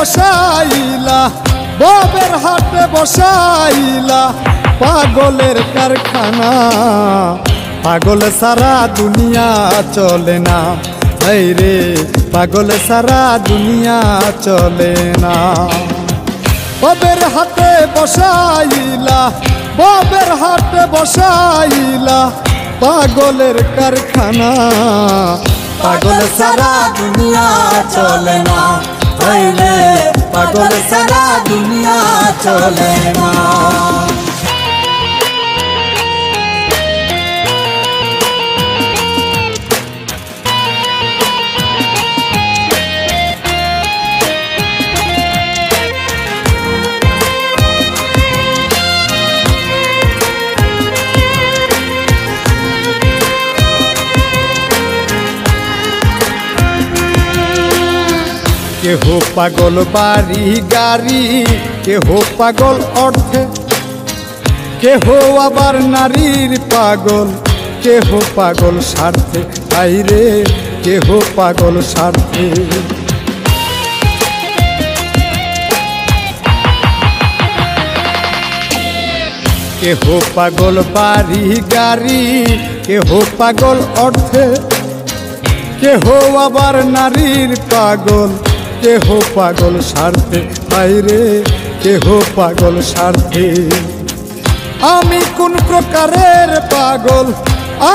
বসাইলা ববের হাটে বসাইলা পাগলের কারখানা পাগল সারা দুনিয়া চলে না এই রে পাগল সারা দুনিয়া চলে না ববের হাটে বসাইলা ববের হাটে বসাইলা পাগলের কারখানা পাগল সারা দুনিয়া চলে না এই রে পাগল সারা দুনিয়া চলে না কেহ পাগল বাড়ি গাড়ি কেহ পাগল অর্থে কেহ আবার নারীর পাগল কেহ পাগল স্বার্থে আইরে কেহ পাগল স্বার্থে কেহ পাগল বাড়ি গাড়ি কেহ পাগল অর্থে কেহ আবার নারীর পাগল কেহ পাগল স্বার্থে আইরে কেহ পাগল স্বার্থে আমি কোন প্রকারের পাগল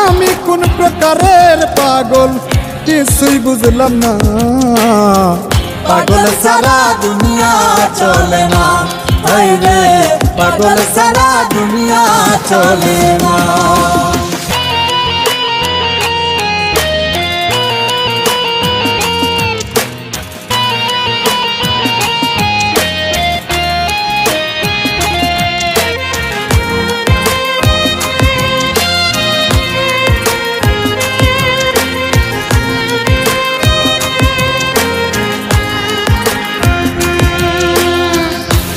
আমি কোন প্রকারের পাগল কিছুই বুঝলাম না পাগল সারা দুনিয়া চলে না এই রে পাগল সারা দুনিয়া চলে না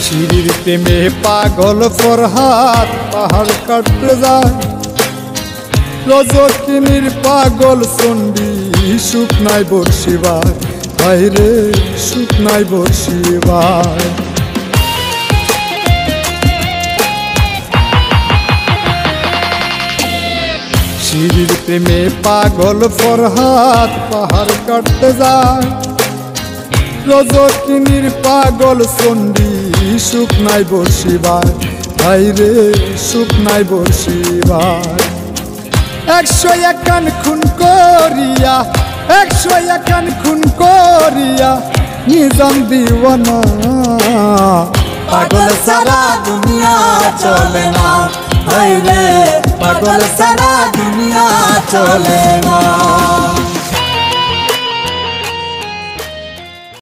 শিরির প্রেমে পাগল ফরহাদ পাহাড় কাটতে যায় রজকিনীর পাগল চণ্ডী সুখ নাই বর্ষিবার বাইরে সুখ নাই বর্ষিবার শিরির প্রেমে পাগল ফরহাদ পাহাড় কাটতে যায় রজকিনীর পাগল চণ্ডী সুখ নাই বর্ষিবার হাইরে সুখ নাই বর্ষিবার 101 খুন করিয়া 101 খুন করিয়া নিজাম দিওয়ানা পাগল সারা দুনিয়া চলে না এই রে পাগল সারা দুনিয়া চলে না।